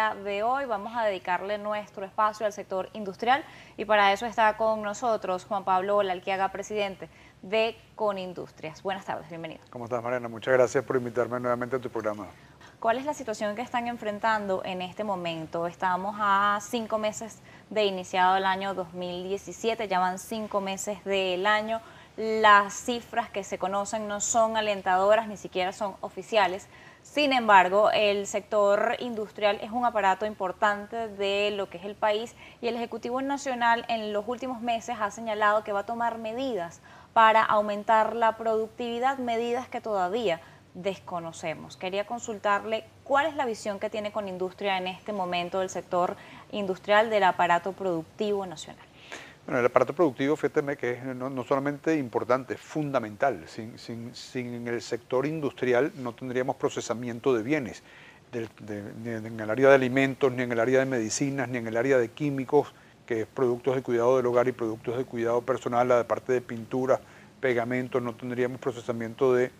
día de hoy. Vamos a dedicarle nuestro espacio al sector industrial y para eso está con nosotros Juan Pablo Lalquiaga, presidente de Conindustrias. Buenas tardes, bienvenido. ¿Cómo estás, Mariana? Muchas gracias por invitarme nuevamente a tu programa. ¿Cuál es la situación que están enfrentando en este momento? Estamos a 5 meses de iniciado el año 2017, ya van 5 meses del año. Las cifras que se conocen no son alentadoras, ni siquiera son oficiales. Sin embargo, el sector industrial es un aparato importante de lo que es el país y el Ejecutivo Nacional en los últimos meses ha señalado que va a tomar medidas para aumentar la productividad, medidas que todavía desconocemos. Quería consultarle cuál es la visión que tiene Conindustria en este momento del sector industrial del aparato productivo nacional. Bueno, el aparato productivo, fíjate que es no solamente importante, es fundamental. Sin el sector industrial no tendríamos procesamiento de bienes, ni en el área de alimentos, ni en el área de medicinas, ni en el área de químicos, que es productos de cuidado del hogar y productos de cuidado personal, la parte de pintura, pegamentos, no tendríamos procesamiento de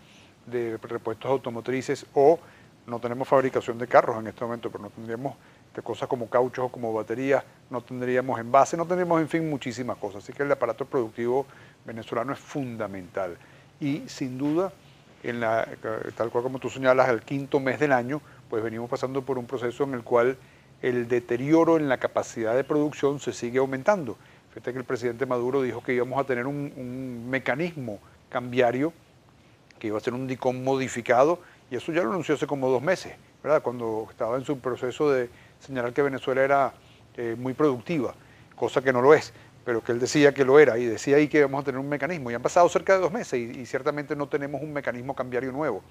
repuestos automotrices, o no tenemos fabricación de carros en este momento, pero no tendríamos de cosas como cauchos o como baterías, no tendríamos envase, no tendríamos, en fin, muchísimas cosas. Así que el aparato productivo venezolano es fundamental. Y sin duda, tal cual como tú señalas, el quinto mes del año, pues venimos pasando por un proceso en el cual el deterioro en la capacidad de producción se sigue aumentando. Fíjate que el presidente Maduro dijo que íbamos a tener un mecanismo cambiario, que iba a ser un DICOM modificado, y eso ya lo anunció hace como 2 meses, ¿verdad? Cuando estaba en su proceso de señalar que Venezuela era muy productiva, cosa que no lo es, pero que él decía que lo era, y decía ahí que íbamos a tener un mecanismo. Y han pasado cerca de 2 meses y ciertamente no tenemos un mecanismo cambiario nuevo.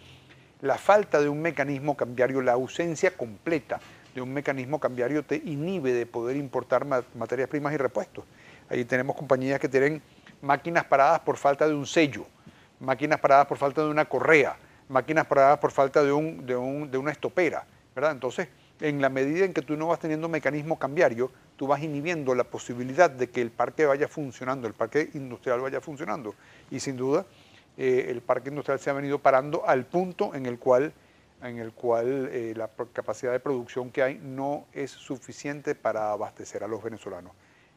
La falta de un mecanismo cambiario, la ausencia completa de un mecanismo cambiario te inhibe de poder importar materias primas y repuestos. Ahí tenemos compañías que tienen máquinas paradas por falta de un sello, máquinas paradas por falta de una correa, máquinas paradas por falta de una estopera, ¿verdad? Entonces, en la medida en que tú no vas teniendo mecanismo cambiario, tú vas inhibiendo la posibilidad de que el parque vaya funcionando, el parque industrial vaya funcionando. Y sin duda, el parque industrial se ha venido parando al punto en el cual la capacidad de producción que hay no es suficiente para abastecer a los venezolanos.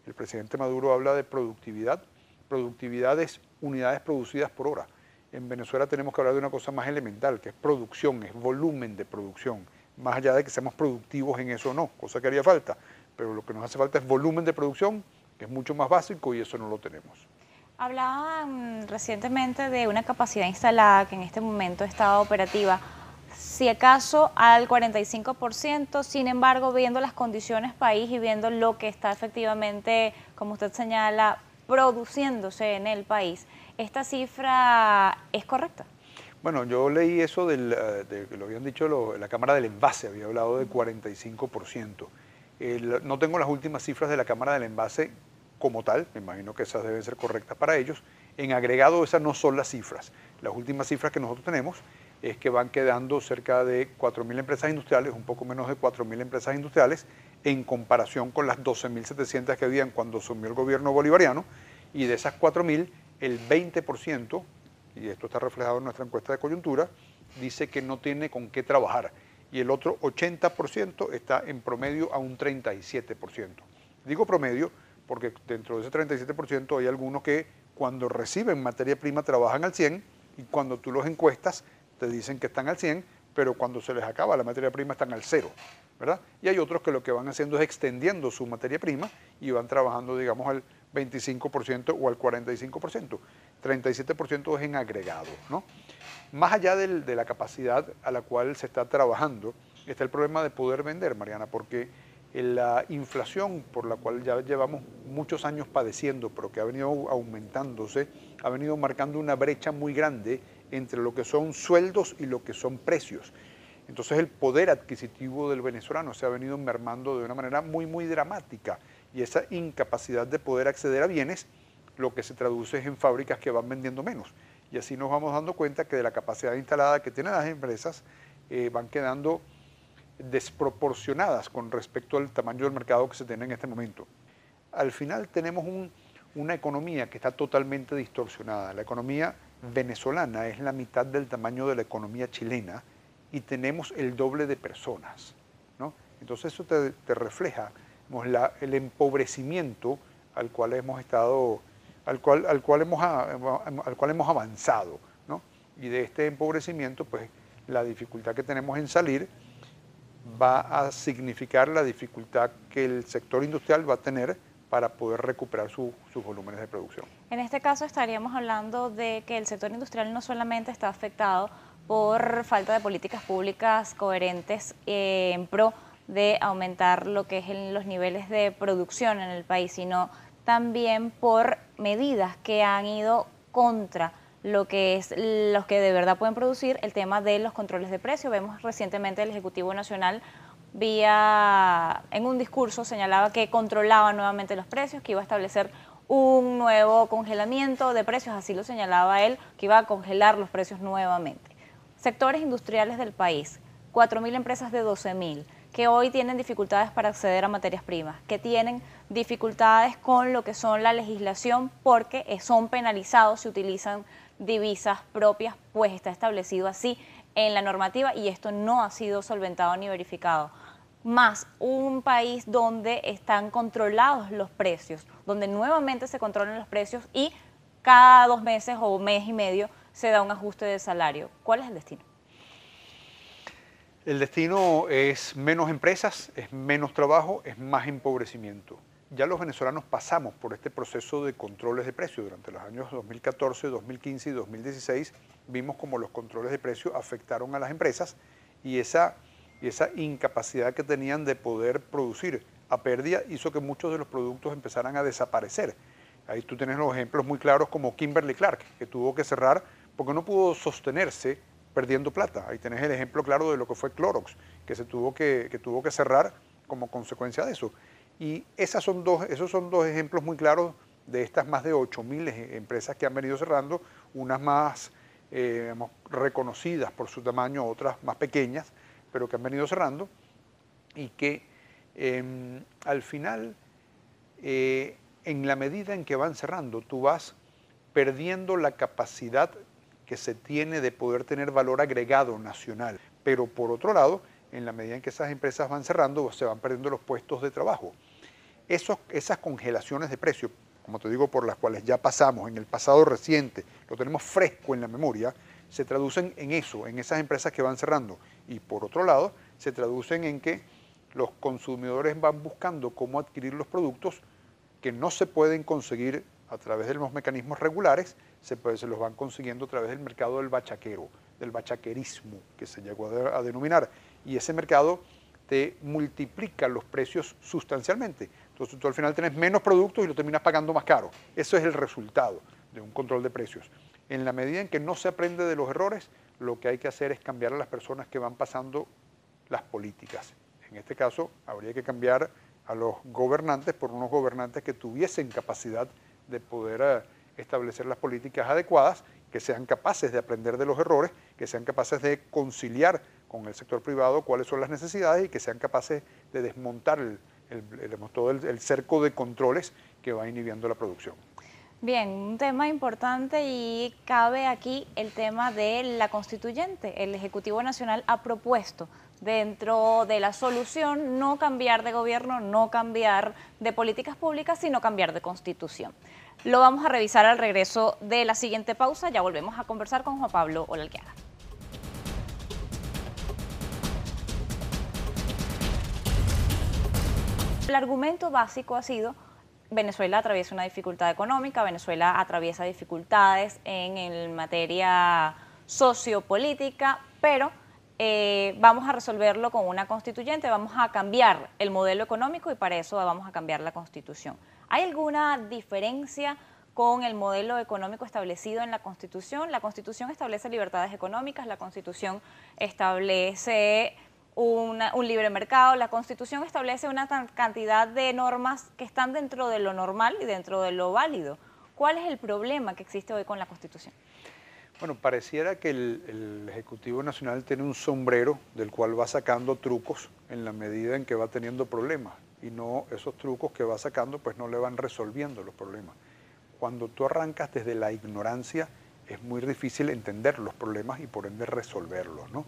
El presidente Maduro habla de productividad. Productividad es unidades producidas por hora. En Venezuela tenemos que hablar de una cosa más elemental, que es producción, es volumen de producción. Más allá de que seamos productivos en eso o no, cosa que haría falta. Pero lo que nos hace falta es volumen de producción, que es mucho más básico, y eso no lo tenemos. Hablaban recientemente de una capacidad instalada que en este momento está operativa, si acaso al 45%, sin embargo, viendo las condiciones país y viendo lo que está efectivamente, como usted señala, produciéndose en el país, ¿esta cifra es correcta? Bueno, yo leí eso de que lo habían dicho la Cámara del Envase, había hablado de 45%. No tengo las últimas cifras de la Cámara del Envase como tal, me imagino que esas deben ser correctas para ellos. En agregado, esas no son las cifras. Las últimas cifras que nosotros tenemos es que van quedando cerca de 4.000 empresas industriales, un poco menos de 4.000 empresas industriales, en comparación con las 12.700 que habían cuando asumió el gobierno bolivariano, y de esas 4.000, el 20%, y esto está reflejado en nuestra encuesta de coyuntura, dice que no tiene con qué trabajar, y el otro 80% está en promedio a un 37%. Digo promedio porque dentro de ese 37% hay algunos que cuando reciben materia prima trabajan al 100%, y cuando tú los encuestas te dicen que están al 100%, pero cuando se les acaba la materia prima están al 0%, ¿verdad? Y hay otros que lo que van haciendo es extendiendo su materia prima y van trabajando, digamos, al 25% o al 45%. 37% es en agregado, ¿no? Más allá de la capacidad a la cual se está trabajando, está el problema de poder vender, Mariana, porque la inflación por la cual ya llevamos muchos años padeciendo, pero que ha venido aumentándose, ha venido marcando una brecha muy grande entre lo que son sueldos y lo que son precios. Entonces el poder adquisitivo del venezolano se ha venido mermando de una manera muy dramática, y esa incapacidad de poder acceder a bienes lo que se traduce es en fábricas que van vendiendo menos. Y así nos vamos dando cuenta que de la capacidad instalada que tienen las empresas van quedando desproporcionadas con respecto al tamaño del mercado que se tiene en este momento. Al final tenemos una economía que está totalmente distorsionada. La economía venezolana es la mitad del tamaño de la economía chilena y tenemos el doble de personas, ¿no? Entonces eso te refleja, digamos, el empobrecimiento al cual hemos estado, al cual hemos avanzado, ¿no? Y de este empobrecimiento, pues la dificultad que tenemos en salir va a significar la dificultad que el sector industrial va a tener para poder recuperar sus volúmenes de producción. En este caso estaríamos hablando de que el sector industrial no solamente está afectado por falta de políticas públicas coherentes en pro de aumentar lo que es los niveles de producción en el país, sino también por medidas que han ido contra lo que es los que de verdad pueden producir, el tema de los controles de precio. Vemos recientemente el Ejecutivo Nacional en un discurso señalaba que controlaba nuevamente los precios, que iba a establecer un nuevo congelamiento de precios, así lo señalaba él, que iba a congelar los precios nuevamente. Sectores industriales del país, 4.000 empresas de 12.000, que hoy tienen dificultades para acceder a materias primas, que tienen dificultades con lo que son la legislación porque son penalizados si utilizan divisas propias, pues está establecido así en la normativa y esto no ha sido solventado ni verificado. Más un país donde están controlados los precios, donde nuevamente se controlan los precios y cada 2 meses o mes y medio se da un ajuste de salario. ¿Cuál es el destino? El destino es menos empresas, es menos trabajo, es más empobrecimiento. Ya los venezolanos pasamos por este proceso de controles de precios durante los años 2014, 2015 y 2016. Vimos como los controles de precios afectaron a las empresas y esa incapacidad que tenían de poder producir a pérdida hizo que muchos de los productos empezaran a desaparecer. Ahí tú tienes los ejemplos muy claros como Kimberly-Clark, que tuvo que cerrar porque no pudo sostenerse perdiendo plata. Ahí tenés el ejemplo claro de lo que fue Clorox, que tuvo que cerrar como consecuencia de eso. Y esos son dos ejemplos muy claros de estas más de 8.000 empresas que han venido cerrando, unas más digamos, reconocidas por su tamaño, otras más pequeñas, pero que han venido cerrando y que al final, en la medida en que van cerrando, tú vas perdiendo la capacidad que se tiene de poder tener valor agregado nacional. Pero por otro lado, en la medida en que esas empresas van cerrando, se van perdiendo los puestos de trabajo. Esas congelaciones de precios, como te digo, por las cuales ya pasamos en el pasado reciente, lo tenemos fresco en la memoria, se traducen en eso, en esas empresas que van cerrando. Y por otro lado, se traducen en que los consumidores van buscando cómo adquirir los productos que no se pueden conseguir a través de los mecanismos regulares, se los van consiguiendo a través del mercado del bachaquero, del bachaquerismo, que se llegó a denominar. Y ese mercado te multiplica los precios sustancialmente. Entonces tú al final tienes menos productos y lo terminas pagando más caro. Eso es el resultado de un control de precios. En la medida en que no se aprende de los errores, lo que hay que hacer es cambiar a las personas que van pasando las políticas. En este caso, habría que cambiar a los gobernantes por unos gobernantes que tuviesen capacidad de poder establecer las políticas adecuadas, que sean capaces de aprender de los errores, que sean capaces de conciliar con el sector privado cuáles son las necesidades y que sean capaces de desmontar todo el cerco de controles que va inhibiendo la producción. Bien, un tema importante y cabe aquí el tema de la constituyente. El Ejecutivo Nacional ha propuesto dentro de la solución no cambiar de gobierno, no cambiar de políticas públicas, sino cambiar de constitución. Lo vamos a revisar al regreso de la siguiente pausa. Ya volvemos a conversar con Juan Pablo Olalquiaga. El argumento básico ha sido: Venezuela atraviesa una dificultad económica, Venezuela atraviesa dificultades en materia sociopolítica, pero vamos a resolverlo con una constituyente, vamos a cambiar el modelo económico y para eso vamos a cambiar la constitución. ¿Hay alguna diferencia con el modelo económico establecido en la Constitución? La Constitución establece libertades económicas, la Constitución establece un libre mercado, la Constitución establece una cantidad de normas que están dentro de lo normal y dentro de lo válido. ¿Cuál es el problema que existe hoy con la Constitución? Bueno, pareciera que el Ejecutivo Nacional tiene un sombrero del cual va sacando trucos en la medida en que va teniendo problemas y no esos trucos que va sacando pues no le van resolviendo los problemas. Cuando tú arrancas desde la ignorancia es muy difícil entender los problemas y por ende resolverlos, ¿no?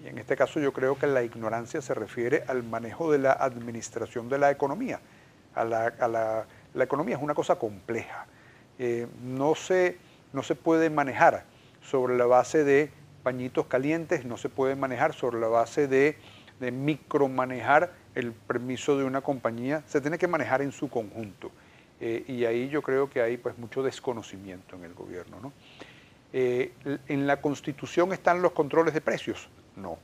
Y en este caso yo creo que la ignorancia se refiere al manejo de la administración de la economía. La economía es una cosa compleja. No se puede manejar sobre la base de pañitos calientes, no se puede manejar sobre la base de micromanejar el permiso de una compañía, se tiene que manejar en su conjunto. Y ahí yo creo que hay pues mucho desconocimiento en el gobierno, ¿no? ¿En la Constitución están los controles de precios? No.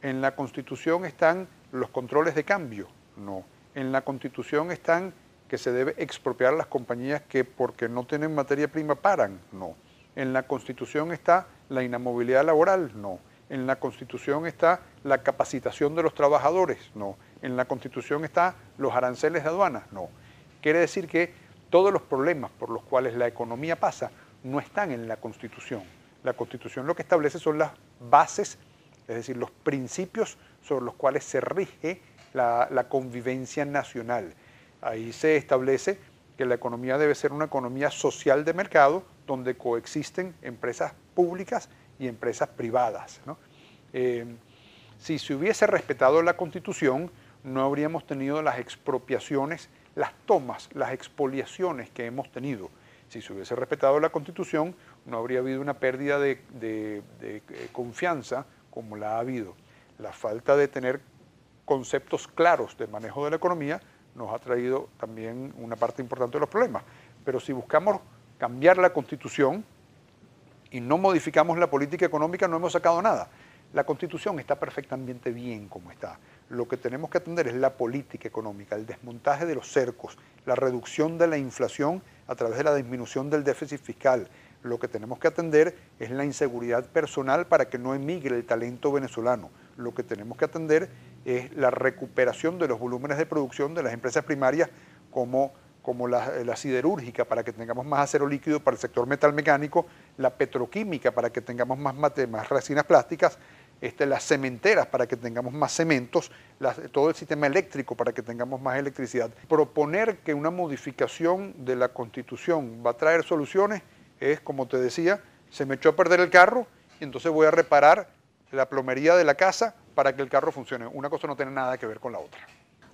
¿En la Constitución están los controles de cambio? No. ¿En la Constitución están que se debe expropiar a las compañías que porque no tienen materia prima paran? No. ¿En la Constitución está la inamovilidad laboral? No. ¿En la Constitución está la capacitación de los trabajadores? No. ¿En la Constitución están los aranceles de aduanas? No. Quiere decir que todos los problemas por los cuales la economía pasa no están en la Constitución. La Constitución lo que establece son las bases, es decir, los principios sobre los cuales se rige la convivencia nacional. Ahí se establece que la economía debe ser una economía social de mercado donde coexisten empresas públicas y empresas privadas, ¿no? Si se hubiese respetado la Constitución, no habríamos tenido las expropiaciones, las tomas, las expoliaciones que hemos tenido. Si se hubiese respetado la Constitución, no habría habido una pérdida de confianza como la ha habido. La falta de tener conceptos claros de manejo de la economía nos ha traído también una parte importante de los problemas. Pero si buscamos cambiar la Constitución y no modificamos la política económica, no hemos sacado nada. La Constitución está perfectamente bien como está. Lo que tenemos que atender es la política económica, el desmontaje de los cercos, la reducción de la inflación a través de la disminución del déficit fiscal. Lo que tenemos que atender es la inseguridad personal para que no emigre el talento venezolano. Lo que tenemos que atender es la recuperación de los volúmenes de producción de las empresas primarias como la siderúrgica para que tengamos más acero líquido para el sector metalmecánico, la petroquímica para que tengamos más resinas plásticas, las cementeras para que tengamos más cementos, todo el sistema eléctrico para que tengamos más electricidad. Proponer que una modificación de la Constitución va a traer soluciones es, como te decía, se me echó a perder el carro y entonces voy a reparar la plomería de la casa para que el carro funcione. Una cosa no tiene nada que ver con la otra.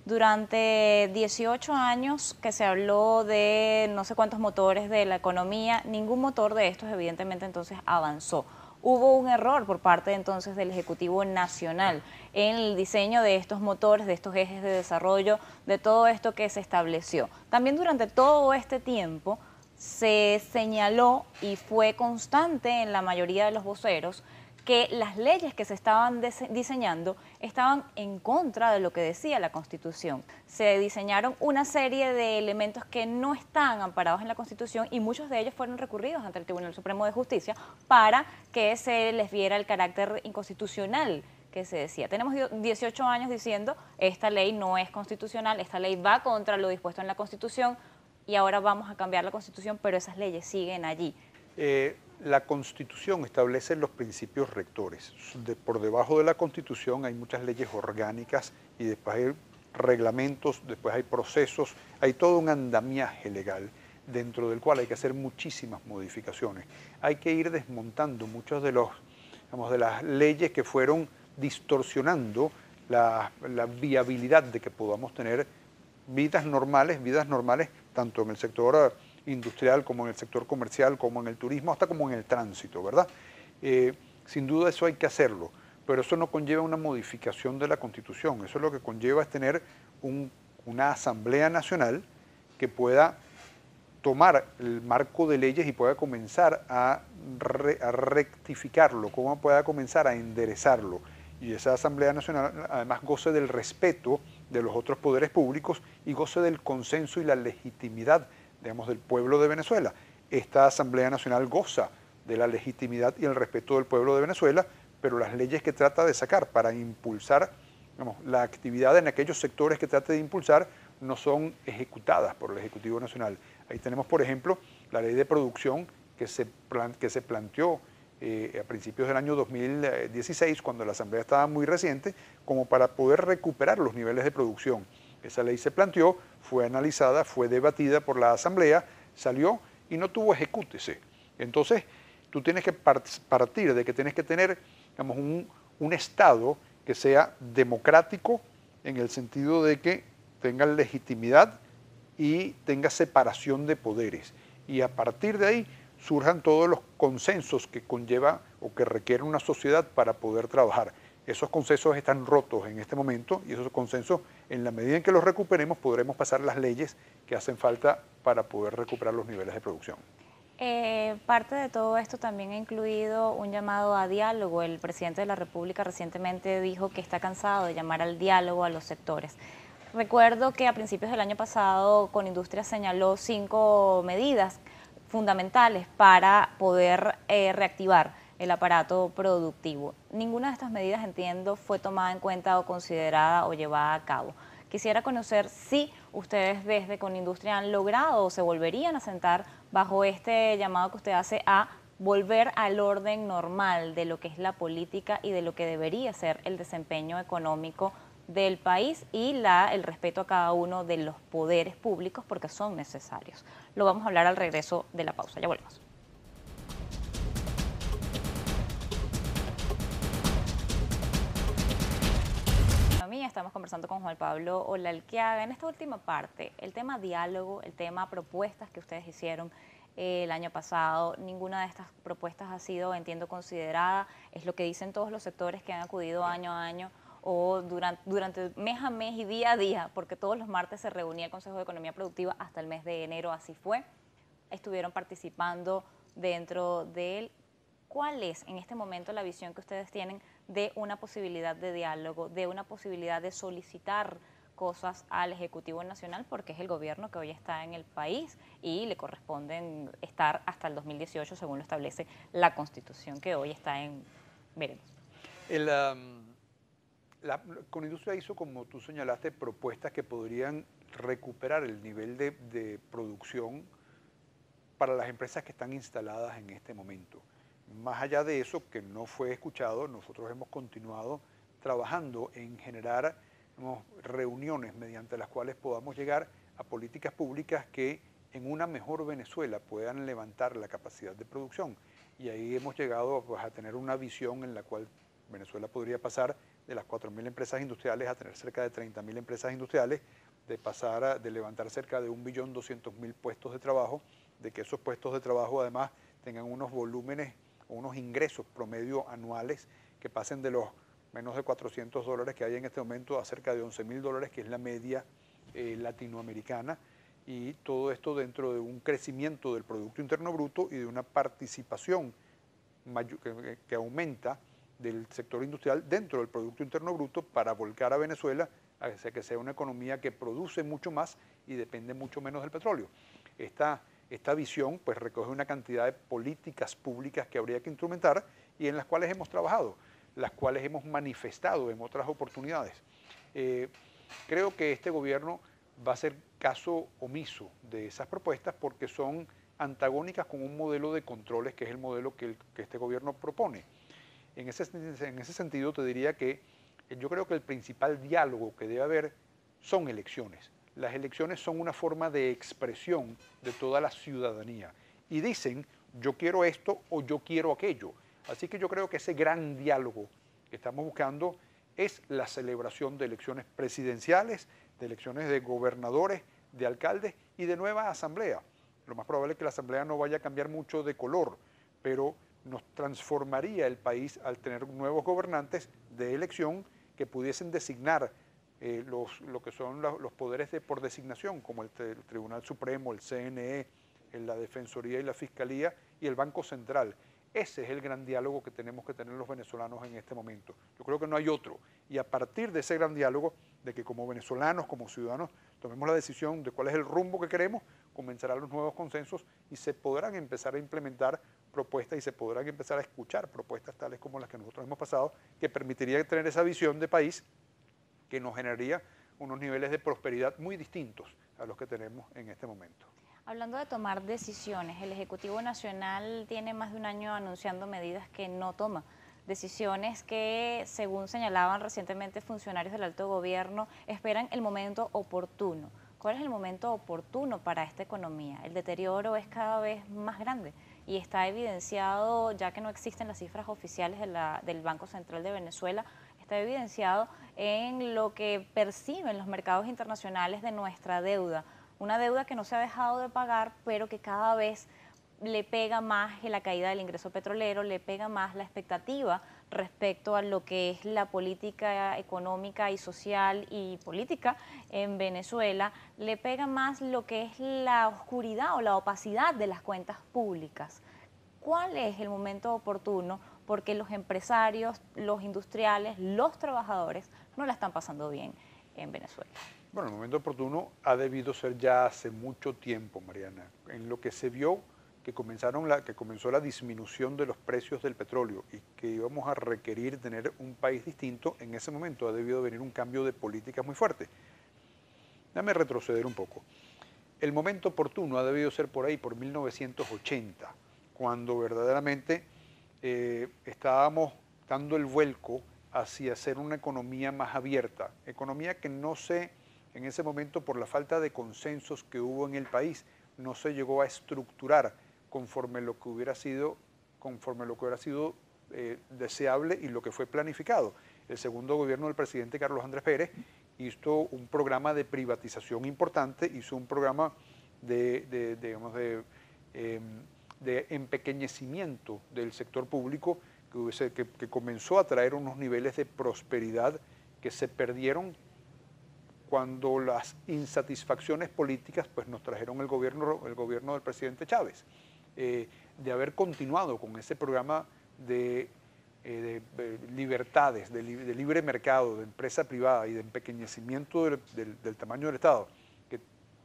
Durante 18 años que se habló de no sé cuántos motores de la economía, ningún motor de estos evidentemente entonces avanzó. Hubo un error por parte entonces del Ejecutivo Nacional en el diseño de estos motores, de estos ejes de desarrollo, de todo esto que se estableció. También durante todo este tiempo se señaló y fue constante en la mayoría de los voceros que las leyes que se estaban diseñando estaban en contra de lo que decía la Constitución. Se diseñaron una serie de elementos que no están amparados en la Constitución y muchos de ellos fueron recurridos ante el Tribunal Supremo de Justicia para que se les viera el carácter inconstitucional que se decía. Tenemos 18 años diciendo esta ley no es constitucional, esta ley va contra lo dispuesto en la Constitución y ahora vamos a cambiar la Constitución, pero esas leyes siguen allí. La Constitución establece los principios rectores. Por debajo de la Constitución hay muchas leyes orgánicas y después hay reglamentos, después hay procesos, hay todo un andamiaje legal dentro del cual hay que hacer muchísimas modificaciones. Hay que ir desmontando muchos de las leyes que fueron distorsionando la viabilidad de que podamos tener vidas normales tanto en el sector industrial, como en el sector comercial, como en el turismo, hasta como en el tránsito, ¿verdad? Sin duda eso hay que hacerlo, pero eso no conlleva una modificación de la Constitución. Eso lo que conlleva es tener una Asamblea Nacional que pueda tomar el marco de leyes y pueda comenzar a rectificarlo, cómo pueda comenzar a enderezarlo. Y esa Asamblea Nacional además goce del respeto de los otros poderes públicos y goce del consenso y la legitimidad, digamos, del pueblo de Venezuela. Esta Asamblea Nacional goza de la legitimidad y el respeto del pueblo de Venezuela, pero las leyes que trata de sacar para impulsar, digamos, la actividad en aquellos sectores que trata de impulsar no son ejecutadas por el Ejecutivo Nacional. Ahí tenemos, por ejemplo, la ley de producción que se planteó a principios del año 2016, cuando la Asamblea estaba muy reciente, como para poder recuperar los niveles de producción. Esa ley se planteó, fue analizada, fue debatida por la Asamblea, salió y no tuvo ejecútese. Entonces, tú tienes que partir de que tienes que tener, digamos, un Estado que sea democrático en el sentido de que tenga legitimidad y tenga separación de poderes. Y a partir de ahí surjan todos los consensos que conlleva o que requiere una sociedad para poder trabajar. Esos consensos están rotos en este momento y esos consensos, en la medida en que los recuperemos, podremos pasar las leyes que hacen falta para poder recuperar los niveles de producción. Parte de todo esto también ha incluido un llamado a diálogo. El presidente de la República recientemente dijo que está cansado de llamar al diálogo a los sectores. Recuerdo que a principios del año pasado Conindustria señaló 5 medidas fundamentales para poder reactivar el aparato productivo. Ninguna de estas medidas, entiendo, fue tomada en cuenta o considerada o llevada a cabo. Quisiera conocer si ustedes desde Conindustria han logrado o se volverían a sentar bajo este llamado que usted hace a volver al orden normal de lo que es la política y de lo que debería ser el desempeño económico del país y el respeto a cada uno de los poderes públicos porque son necesarios. Lo vamos a hablar al regreso de la pausa. Ya volvemos. Estamos conversando con Juan Pablo Olalquiaga. En esta última parte, el tema diálogo, el tema propuestas que ustedes hicieron el año pasado, ninguna de estas propuestas ha sido, entiendo, considerada. Es lo que dicen todos los sectores que han acudido año a año o durante mes a mes y día a día, porque todos los martes se reunía el Consejo de Economía Productiva hasta el mes de enero, así fue. Estuvieron participando dentro de él. ¿Cuál es en este momento la visión que ustedes tienen de una posibilidad de diálogo, de una posibilidad de solicitar cosas al Ejecutivo Nacional, porque es el gobierno que hoy está en el país y le corresponden estar hasta el 2018, según lo establece la Constitución, que hoy está en veremos? Conindustria hizo, como tú señalaste, propuestas que podrían recuperar el nivel de producción para las empresas que están instaladas en este momento. Más allá de eso, que no fue escuchado, nosotros hemos continuado trabajando en generar reuniones mediante las cuales podamos llegar a políticas públicas que en una mejor Venezuela puedan levantar la capacidad de producción. Y ahí hemos llegado pues, a tener una visión en la cual Venezuela podría pasar de las 4.000 empresas industriales a tener cerca de 30.000 empresas industriales, de levantar cerca de 1.200.000 puestos de trabajo, de que esos puestos de trabajo además tengan unos volúmenes o unos ingresos promedio anuales que pasen de los menos de $400 que hay en este momento a cerca de $11.000, que es la media latinoamericana, y todo esto dentro de un crecimiento del Producto Interno Bruto y de una participación que aumenta del sector industrial dentro del Producto Interno Bruto para volcar a Venezuela hacia que sea una economía que produce mucho más y depende mucho menos del petróleo. Esta visión pues recoge una cantidad de políticas públicas que habría que instrumentar y en las cuales hemos trabajado, las cuales hemos manifestado en otras oportunidades. Creo que este gobierno va a hacer caso omiso de esas propuestas porque son antagónicas con un modelo de controles que es el modelo que este gobierno propone. En ese sentido te diría que yo creo que el principal diálogo que debe haber son elecciones. Las elecciones son una forma de expresión de toda la ciudadanía y dicen yo quiero esto o yo quiero aquello. Así que yo creo que ese gran diálogo que estamos buscando es la celebración de elecciones presidenciales, de elecciones de gobernadores, de alcaldes y de nueva asamblea. Lo más probable es que la asamblea no vaya a cambiar mucho de color, pero nos transformaría el país al tener nuevos gobernantes de elección que pudiesen designar lo que son los poderes por designación, como el Tribunal Supremo, el CNE, la Defensoría y la Fiscalía y el Banco Central. Ese es el gran diálogo que tenemos que tener los venezolanos en este momento. Yo creo que no hay otro. Y a partir de ese gran diálogo, de que como venezolanos, como ciudadanos, tomemos la decisión de cuál es el rumbo que queremos, comenzarán los nuevos consensos y se podrán empezar a implementar propuestas y se podrán empezar a escuchar propuestas tales como las que nosotros hemos pasado, que permitiría tener esa visión de país que nos generaría unos niveles de prosperidad muy distintos a los que tenemos en este momento. Hablando de tomar decisiones, el Ejecutivo Nacional tiene más de un año anunciando medidas que no toma. Decisiones que, según señalaban recientemente funcionarios del alto gobierno, esperan el momento oportuno. ¿Cuál es el momento oportuno para esta economía? El deterioro es cada vez más grande y está evidenciado, ya que no existen las cifras oficiales del Banco Central de Venezuela, está evidenciado en lo que perciben los mercados internacionales de nuestra deuda. Una deuda que no se ha dejado de pagar, pero que cada vez le pega más la caída del ingreso petrolero, le pega más la expectativa respecto a lo que es la política económica y social y política en Venezuela, le pega más lo que es la oscuridad o la opacidad de las cuentas públicas. ¿Cuál es el momento oportuno? Porque los empresarios, los industriales, los trabajadores no la están pasando bien en Venezuela. Bueno, el momento oportuno ha debido ser ya hace mucho tiempo, Mariana. En lo que se vio que comenzó la disminución de los precios del petróleo y que íbamos a requerir tener un país distinto, en ese momento ha debido venir un cambio de políticas muy fuerte. Déjame retroceder un poco. El momento oportuno ha debido ser por ahí, por 1980, cuando verdaderamente estábamos dando el vuelco hacia ser una economía más abierta, economía que no se, en ese momento por la falta de consensos que hubo en el país, no se llegó a estructurar conforme lo que hubiera sido deseable y lo que fue planificado. El segundo gobierno del presidente Carlos Andrés Pérez hizo un programa de privatización importante, hizo un programa de empequeñecimiento del sector público que comenzó a traer unos niveles de prosperidad que se perdieron cuando las insatisfacciones políticas pues nos trajeron el gobierno del presidente Chávez. De haber continuado con ese programa de libertades, de libre mercado, de empresa privada y de empequeñecimiento del tamaño del Estado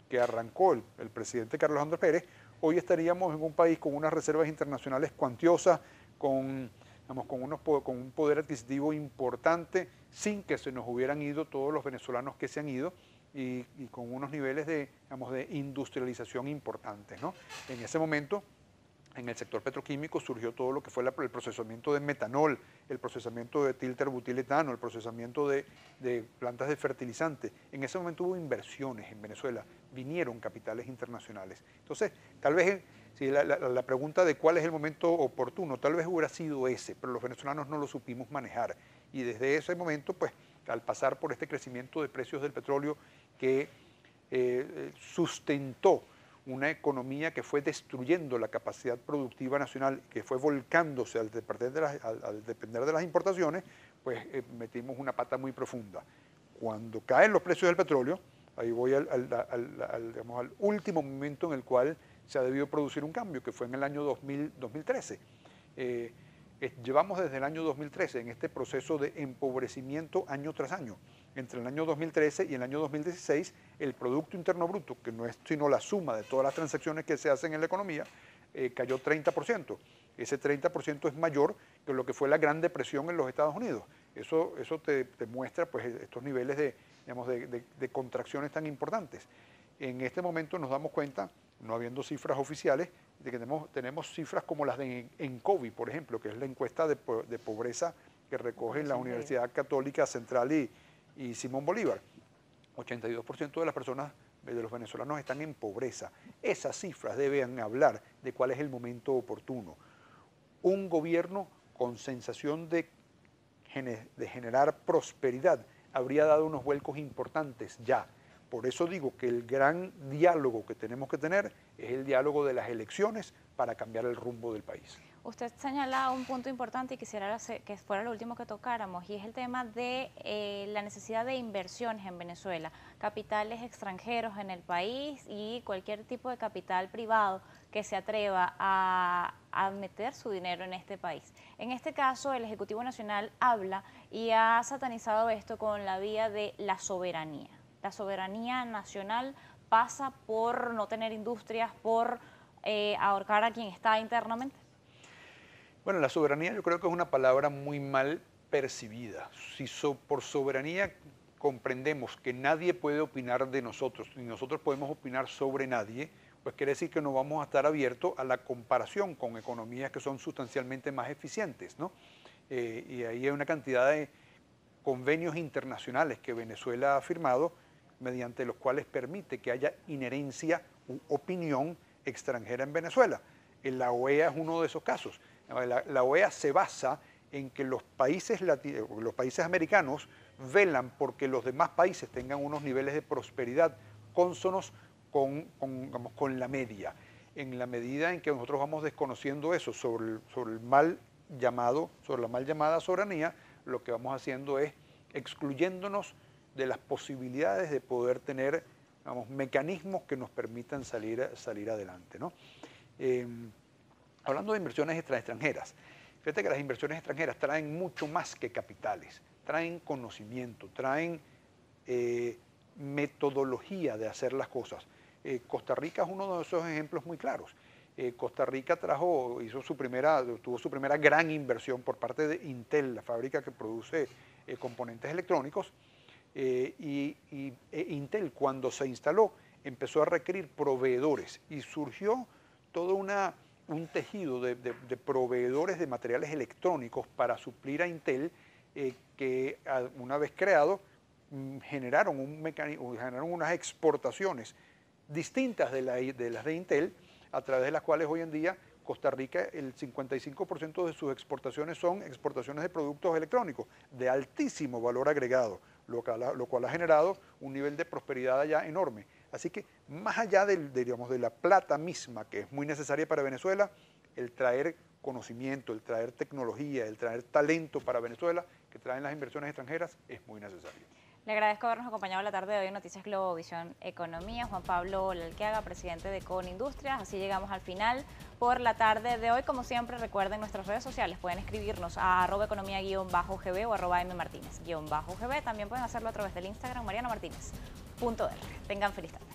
que arrancó el presidente Carlos Andrés Pérez, hoy estaríamos en un país con unas reservas internacionales cuantiosas, con un poder adquisitivo importante, sin que se nos hubieran ido todos los venezolanos que se han ido y con unos niveles de industrialización importantes, ¿no? En ese momento, en el sector petroquímico surgió todo lo que fue el procesamiento de metanol, el procesamiento de tilterbutiletano, el procesamiento de plantas de fertilizante. En ese momento hubo inversiones en Venezuela, vinieron capitales internacionales. Entonces, tal vez si la pregunta de cuál es el momento oportuno, tal vez hubiera sido ese, pero los venezolanos no lo supimos manejar. Y desde ese momento, pues, al pasar por este crecimiento de precios del petróleo que sustentó una economía que fue destruyendo la capacidad productiva nacional, que fue volcándose al depender de las importaciones, pues metimos una pata muy profunda. Cuando caen los precios del petróleo, ahí voy al último momento en el cual se ha debido producir un cambio, que fue en el año 2013. Llevamos desde el año 2013 en este proceso de empobrecimiento año tras año. Entre el año 2013 y el año 2016, el Producto Interno Bruto, que no es sino la suma de todas las transacciones que se hacen en la economía, cayó 30%. Ese 30% es mayor que lo que fue la Gran Depresión en los Estados Unidos. Eso te muestra pues, estos niveles de contracciones tan importantes. En este momento nos damos cuenta, no habiendo cifras oficiales, de que tenemos cifras como las de ENCOVI, por ejemplo, que es la encuesta de pobreza que recoge la Universidad Católica Central y Simón Bolívar. 82% de las personas, de los venezolanos, están en pobreza. Esas cifras deben hablar de cuál es el momento oportuno. Un gobierno con sensación de generar prosperidad habría dado unos vuelcos importantes ya. Por eso digo que el gran diálogo que tenemos que tener es el diálogo de las elecciones para cambiar el rumbo del país. Usted señala un punto importante y quisiera que fuera lo último que tocáramos, y es el tema de la necesidad de inversiones en Venezuela, capitales extranjeros en el país y cualquier tipo de capital privado que se atreva a meter su dinero en este país. En este caso, el Ejecutivo Nacional habla y ha satanizado esto con la vía de la soberanía. La soberanía nacional pasa por no tener industrias, por ahorcar a quien está internamente. Bueno, la soberanía yo creo que es una palabra muy mal percibida. Si por soberanía comprendemos que nadie puede opinar de nosotros, ni nosotros podemos opinar sobre nadie, pues quiere decir que no vamos a estar abiertos a la comparación con economías que son sustancialmente más eficientes, ¿no? Y ahí hay una cantidad de convenios internacionales que Venezuela ha firmado, mediante los cuales permite que haya inherencia u opinión extranjera en Venezuela. La OEA es uno de esos casos. La OEA se basa en que los países americanos velan porque los demás países tengan unos niveles de prosperidad cónsonos con la media. En la medida en que nosotros vamos desconociendo eso sobre la mal llamada soberanía, lo que vamos haciendo es excluyéndonos de las posibilidades de poder tener, mecanismos que nos permitan salir adelante, ¿no? Hablando de inversiones extranjeras, fíjate que las inversiones extranjeras traen mucho más que capitales, traen conocimiento, traen metodología de hacer las cosas. Costa Rica es uno de esos ejemplos muy claros. Costa Rica tuvo su primera gran inversión por parte de Intel, la fábrica que produce componentes electrónicos, Intel, cuando se instaló, empezó a requerir proveedores y surgió todo un tejido de proveedores de materiales electrónicos para suplir a Intel, que una vez creado generaron unas exportaciones distintas de las de Intel, a través de las cuales hoy en día Costa Rica, el 55% de sus exportaciones son exportaciones de productos electrónicos de altísimo valor agregado, lo cual ha generado un nivel de prosperidad allá enorme. Así que más allá de la plata misma, que es muy necesaria para Venezuela, el traer conocimiento, el traer tecnología, el traer talento para Venezuela, que traen las inversiones extranjeras, es muy necesario. Le agradezco habernos acompañado la tarde de hoy en Noticias Globovisión Economía. Juan Pablo Lalqueaga, presidente de Con Industrias. Así llegamos al final por la tarde de hoy. Como siempre, recuerden nuestras redes sociales. Pueden escribirnos a @economía_gb o @mmartinez_gb. También pueden hacerlo a través del Instagram marianomartinez.r. Tengan feliz tarde.